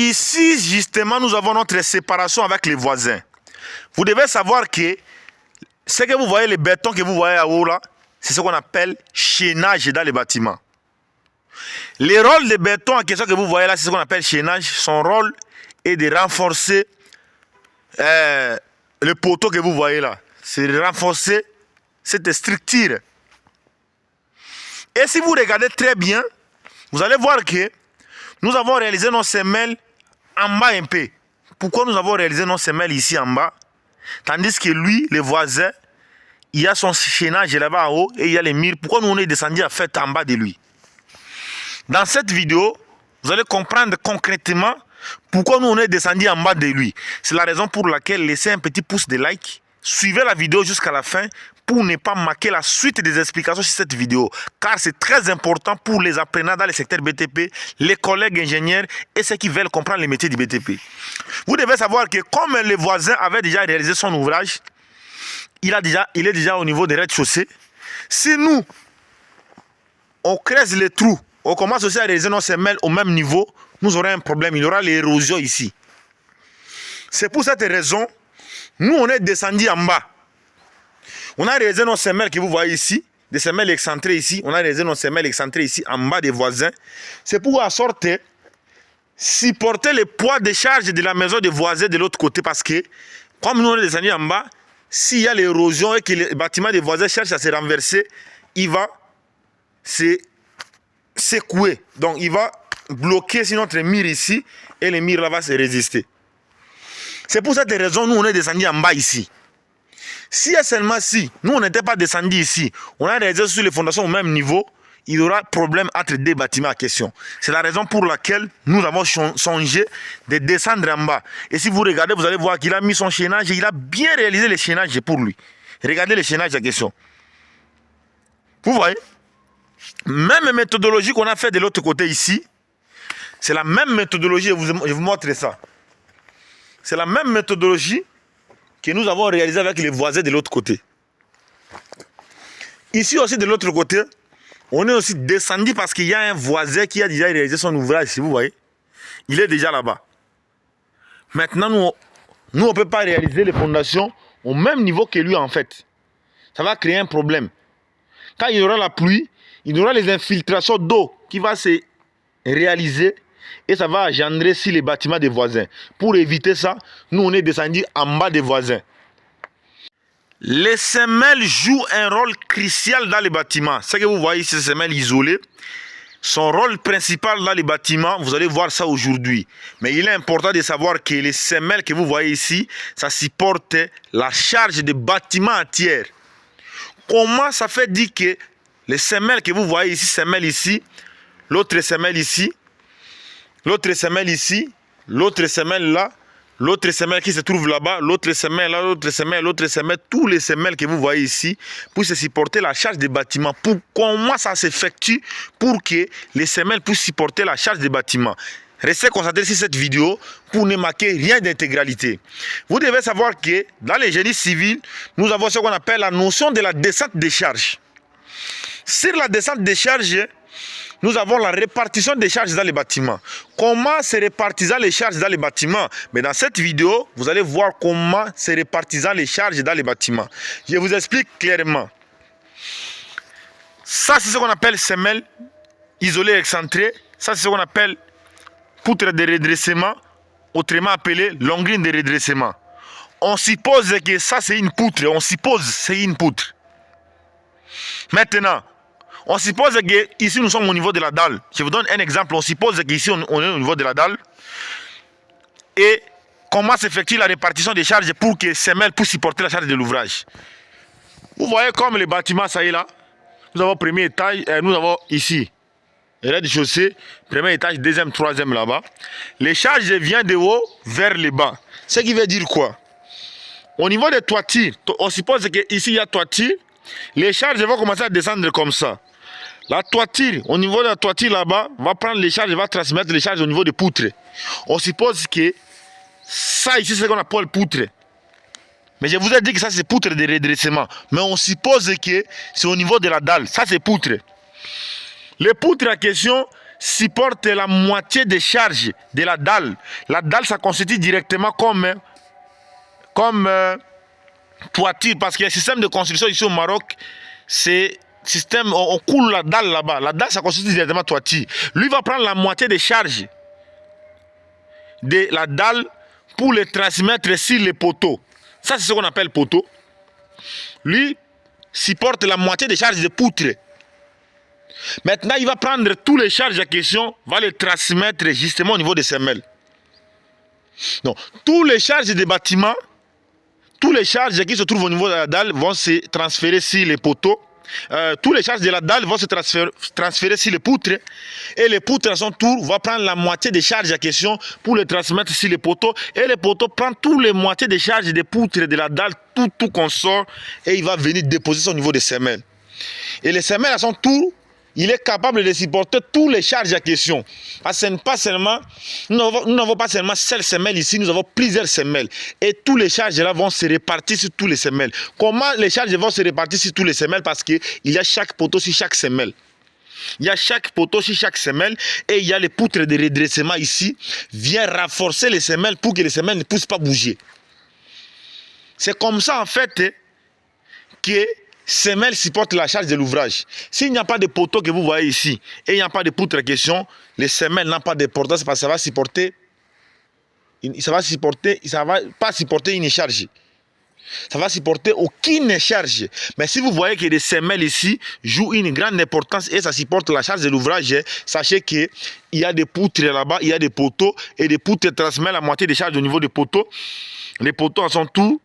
Ici, justement, nous avons notre séparation avec les voisins. Vous devez savoir que ce que vous voyez, les bétons que vous voyez à haut là, c'est ce qu'on appelle chaînage dans les bâtiments. Les rôles de béton en question que vous voyez là, c'est ce qu'on appelle chaînage. Son rôle est de renforcer le poteau que vous voyez là. C'est de renforcer cette structure. Et si vous regardez très bien, vous allez voir que nous avons réalisé nos semelles en bas un peu. Pourquoi nous avons réalisé nos semelles ici en bas? Tandis que lui, le voisin, il y a son chaînage là-bas en haut et il y a les murs. Pourquoi nous on est descendu à fait en bas de lui? Dans cette vidéo, vous allez comprendre concrètement pourquoi nous on est descendu en bas de lui. C'est la raison pour laquelle laissez un petit pouce de like. Suivez la vidéo jusqu'à la fin pour ne pas manquer la suite des explications sur cette vidéo. Car c'est très important pour les apprenants dans le secteur BTP, les collègues ingénieurs et ceux qui veulent comprendre les métiers du BTP. Vous devez savoir que comme le voisin avait déjà réalisé son ouvrage, il est déjà au niveau des rez-de-chaussée. Si nous, on creuse les trous, on commence aussi à réaliser nos semelles au même niveau, nous aurons un problème. Il y aura l'érosion ici. C'est pour cette raison, nous on est descendu en bas. On a réalisé nos semelles que vous voyez ici, des semelles excentrées ici. On a réalisé nos semelles excentrées ici en bas des voisins. C'est pour en sorte supporter le poids de charge de la maison des voisins de l'autre côté. Parce que, comme nous on est descendu en bas, s'il y a l'érosion et que le bâtiment des voisins cherche à se renverser, il va se secouer. Donc il va bloquer sur notre mur ici et le mur là va se résister. C'est pour cette raison nous on est descendu en bas ici. Si et seulement si nous on n'était pas descendu ici, on a réalisé sur les fondations au même niveau, il y aura problème entre deux bâtiments en question. C'est la raison pour laquelle nous avons songé de descendre en bas. Et si vous regardez, vous allez voir qu'il a mis son chaînage et il a bien réalisé le chaînage pour lui. Regardez le chaînage en question. Vous voyez? Même méthodologie qu'on a fait de l'autre côté ici, c'est la même méthodologie, je vous montre ça. C'est la même méthodologie que nous avons réalisée avec les voisins de l'autre côté. Ici aussi de l'autre côté, on est aussi descendu parce qu'il y a un voisin qui a déjà réalisé son ouvrage, si vous voyez. Il est déjà là-bas. Maintenant, nous on ne peut pas réaliser les fondations au même niveau que lui en fait. Ça va créer un problème. Quand il y aura la pluie, il y aura les infiltrations d'eau qui vont se réaliser et ça va engendrer sur les bâtiments des voisins. Pour éviter ça, nous on est descendu en bas des voisins. Les semelles jouent un rôle crucial dans les bâtiments. Ce que vous voyez ici, ces semelles isolées, son rôle principal dans les bâtiments, vous allez voir ça aujourd'hui. Mais il est important de savoir que les semelles que vous voyez ici, ça supporte la charge des bâtiments entiers. Comment ça fait dire que les semelles que vous voyez ici, semelles ici, l'autre semelle ici, l'autre semelle ici, l'autre semelle là, l'autre semelle qui se trouve là-bas, l'autre semelle là, l'autre semelle, tous les semelles que vous voyez ici, pour se supporter la charge des bâtiments. Comment ça s'effectue pour que les semelles puissent supporter la charge des bâtiments? Restez concentrés sur cette vidéo pour ne manquer rien d'intégralité. Vous devez savoir que dans les génies civils, nous avons ce qu'on appelle la notion de la descente des charges. Sur la descente des charges, nous avons la répartition des charges dans les bâtiments. Comment se répartissent les charges dans les bâtiments? Mais dans cette vidéo, vous allez voir comment se répartissent les charges dans les bâtiments. Je vous explique clairement. Ça, c'est ce qu'on appelle semelle isolée excentrée. Ça, c'est ce qu'on appelle poutre de redressement, autrement appelé longrine de redressement. On suppose que ça, c'est une poutre. On suppose que c'est une poutre. Maintenant, on suppose que ici nous sommes au niveau de la dalle. Je vous donne un exemple. On suppose qu'ici on est au niveau de la dalle. Et comment s'effectue la répartition des charges pour que ces semelles puissent supporter la charge de l'ouvrage? Vous voyez comme les bâtiments, ça y est là. Nous avons premier étage, nous avons ici rez-de-chaussée, premier étage, deuxième, troisième là-bas. Les charges viennent de haut vers le bas. Ce qui veut dire quoi? Au niveau des toitures, on suppose qu'ici il y a toiture. Les charges vont commencer à descendre comme ça. La toiture, au niveau de la toiture là-bas, va prendre les charges et va transmettre les charges au niveau des poutres. On suppose que ça ici, c'est ce qu'on appelle poutre. Mais je vous ai dit que ça c'est poutre de redressement. Mais on suppose que c'est au niveau de la dalle. Ça c'est poutre. Les poutres en question, supporte la moitié des charges de la dalle. La dalle, ça constitue directement comme toiture, parce qu'il y a un système de construction ici au Maroc, c'est système, on coule la dalle là-bas. La dalle, ça constitue directement toiture. Lui va prendre la moitié des charges de la dalle pour les transmettre sur les poteaux. Ça, c'est ce qu'on appelle poteau. Lui supporte la moitié des charges de poutre. Maintenant, il va prendre tous les charges en question, va les transmettre justement au niveau des semelles. Donc, tous les charges des bâtiments, tous les charges qui se trouvent au niveau de la dalle vont se transférer sur les poteaux. Tous les charges de la dalle vont se transférer sur les poutres. Et les poutres, à son tour, vont prendre la moitié des charges en question pour les transmettre sur les poteaux. Et les poteaux prennent toutes les moitiés des charges des poutres de la dalle, tout consort. Et il va venir déposer ça au niveau des semelles. Et les semelles, à son tour, il est capable de supporter toutes les charges en question. Parce que pas seulement, nous n'avons pas seulement seule semelle ici, nous avons plusieurs semelles. Et toutes les charges là vont se répartir sur tous les semelles. Comment les charges vont se répartir sur tous les semelles? Parce qu'il y a chaque poteau sur chaque semelle. Il y a chaque poteau sur chaque semelle et il y a les poutres de redressement ici. Vient renforcer les semelles pour que les semelles ne puissent pas bouger. C'est comme ça en fait que semelle supporte la charge de l'ouvrage. S'il n'y a pas de poteau que vous voyez ici et il n'y a pas de poutre en question, les semelles n'ont pas d'importance parce que ça va pas supporter une charge. Ça va supporter aucune charge. Mais si vous voyez que les semelles ici jouent une grande importance et ça supporte la charge de l'ouvrage, sachez qu'il y a des poutres là-bas, il y a des poteaux et des poutres transmettent la moitié des charges au niveau des poteaux. Les poteaux en sont tous.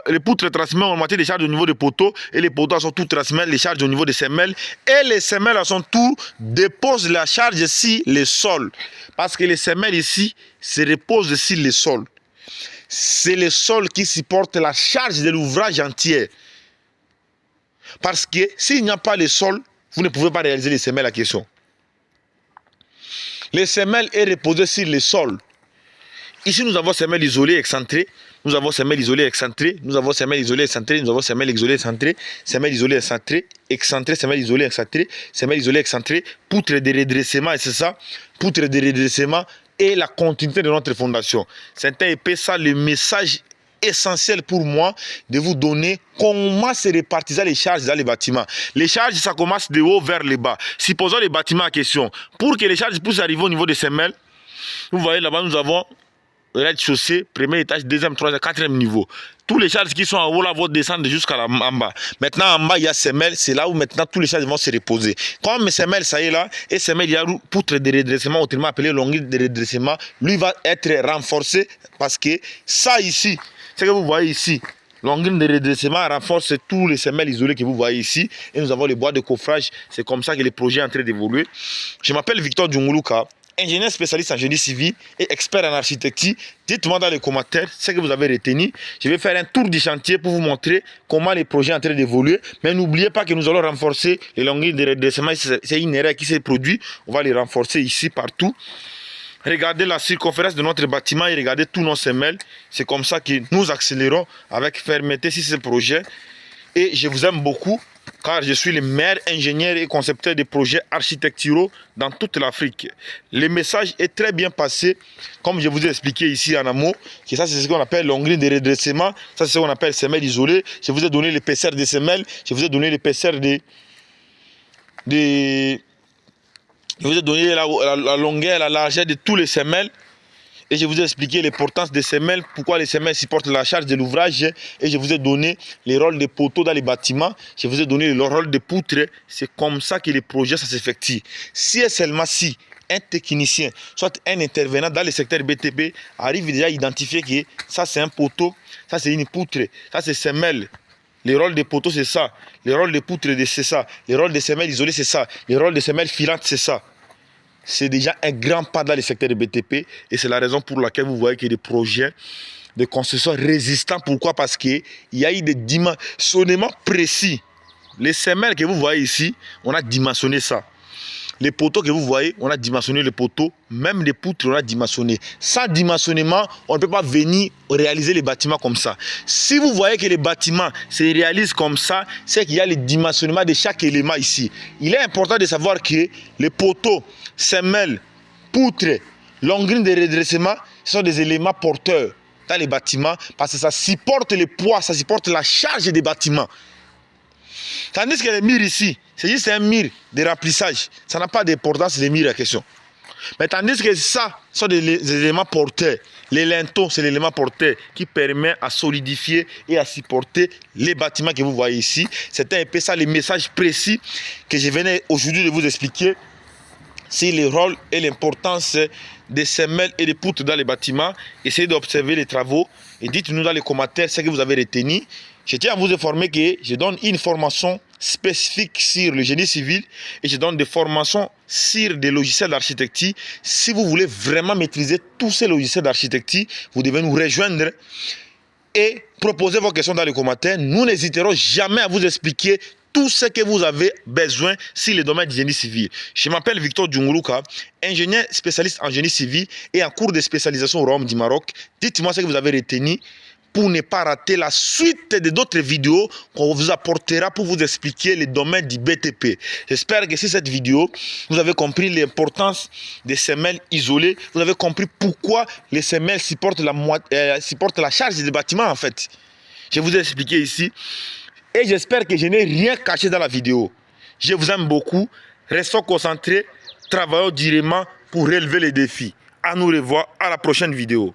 Les poutres transmettent la moitié des charges au niveau des poteaux et les poteaux sont tous transmettent les charges au niveau des semelles et les semelles sont tous déposent la charge sur le sol parce que les semelles ici se reposent sur le sol. C'est le sol qui supporte la charge de l'ouvrage entier. Parce que s'il n'y a pas le sol, vous ne pouvez pas réaliser les semelles à question. Les semelles est reposé sur le sol. Ici, nous avons semelles isolées excentrées. Nous avons semelles isolées excentrées. Nous avons semelles isolées excentrées. Nous avons semelles isolées excentrées. Semelles isolées excentrées. Excentrées, semelles isolées excentrées. Semelles isolées excentrées. Poutre de redressement, et c'est ça. Poutre de redressement et la continuité de notre fondation. C'est un peu ça le message essentiel pour moi de vous donner comment se répartissent les charges dans les bâtiments. Les charges, ça commence de haut vers le bas. Supposons les bâtiments en question. Pour que les charges puissent arriver au niveau des semelles, vous voyez là-bas, nous avons rez-de-chaussée, premier étage, deuxième, troisième, quatrième niveau. Tous les charges qui sont en haut là vont descendre jusqu'à en bas. Maintenant, en bas, il y a semelles. C'est là où maintenant tous les charges vont se reposer. Comme mes semelles, ça y est là, et semelles, il y a poutre de redressement, autrement appelé longueur de redressement. Lui va être renforcé parce que ça ici, ce que vous voyez ici, longueur de redressement renforce tous les semelles isolées que vous voyez ici. Et nous avons les bois de coffrage. C'est comme ça que le projet est en train d'évoluer. Je m'appelle Victor Djunguluka, ingénieur spécialiste en génie civil et expert en architecture. Dites-moi dans les commentaires ce que vous avez retenu. Je vais faire un tour du chantier pour vous montrer comment les projets sont en train d'évoluer. Mais n'oubliez pas que nous allons renforcer les longueurs de redressement. C'est une erreur qui s'est produite. On va les renforcer ici, partout. Regardez la circonférence de notre bâtiment et regardez tous nos semelles. C'est comme ça que nous accélérons avec fermeté sur ce projet. Et je vous aime beaucoup, car je suis le meilleur ingénieur et concepteur de projets architecturaux dans toute l'Afrique. Le message est très bien passé, comme je vous ai expliqué ici en amont, que ça c'est ce qu'on appelle longueur de redressement, ça c'est ce qu'on appelle semelles isolées. Je vous ai donné l'épaisseur des semelles, je vous ai donné l'épaisseur je vous ai donné la longueur, la largeur de tous les semelles. Et je vous ai expliqué l'importance des semelles, pourquoi les semelles supportent la charge de l'ouvrage. Et je vous ai donné les rôles des poteaux dans les bâtiments. Je vous ai donné le rôle des poutres. C'est comme ça que les projets s'effectuent. Si et seulement si un technicien, soit un intervenant dans le secteur BTP, arrive déjà à identifier que ça c'est un poteau, ça c'est une poutre, ça c'est semelle. Les rôles des poteaux c'est ça. Les rôles des poutres c'est ça. Les rôles des semelles isolées c'est ça. Les rôles des semelles filantes c'est ça. C'est déjà un grand pas dans le secteur de BTP et c'est la raison pour laquelle vous voyez qu'il y a des projets de construction résistants. Pourquoi? Parce qu'il y a eu des dimensionnements précis. Les semelles que vous voyez ici, on a dimensionné ça. les poteaux que vous voyez, on a dimensionné les poteaux, même les poutres, on a dimensionné. Sans dimensionnement, on ne peut pas venir réaliser les bâtiments comme ça. Si vous voyez que les bâtiments se réalisent comme ça, c'est qu'il y a le dimensionnement de chaque élément ici. Il est important de savoir que les poteaux, semelles, poutres, longueurs de redressement, ce sont des éléments porteurs dans les bâtiments parce que ça supporte le poids, ça supporte la charge des bâtiments. Tandis que les murs ici, c'est juste un mur de remplissage. Ça n'a pas d'importance, les murs en question. Mais tandis que ça, ce sont des éléments porteurs. Les linteaux, c'est l'élément porteur qui permet à solidifier et à supporter les bâtiments que vous voyez ici. C'était un peu ça le message précis que je venais aujourd'hui de vous expliquer sur le rôle et l'importance des semelles et des poutres dans les bâtiments. Essayez d'observer les travaux et dites-nous dans les commentaires ce que vous avez retenu. Je tiens à vous informer que je donne une formation spécifique sur le génie civil et je donne des formations sur des logiciels d'architecture. Si vous voulez vraiment maîtriser tous ces logiciels d'architecture, vous devez nous rejoindre et proposer vos questions dans les commentaires. Nous n'hésiterons jamais à vous expliquer tout ce que vous avez besoin sur le domaine du génie civil. Je m'appelle Victor Djunguruka, ingénieur spécialiste en génie civil et en cours de spécialisation au Royaume du Maroc. Dites-moi ce que vous avez retenu pour ne pas rater la suite de d'autres vidéos qu'on vous apportera pour vous expliquer le domaine du BTP. J'espère que sur cette vidéo, vous avez compris l'importance des semelles isolées. Vous avez compris pourquoi les semelles supportent la charge des bâtiments en fait. Je vous ai expliqué ici. Et j'espère que je n'ai rien caché dans la vidéo. Je vous aime beaucoup. Restons concentrés. Travaillons durement pour relever les défis. À nous revoir à la prochaine vidéo.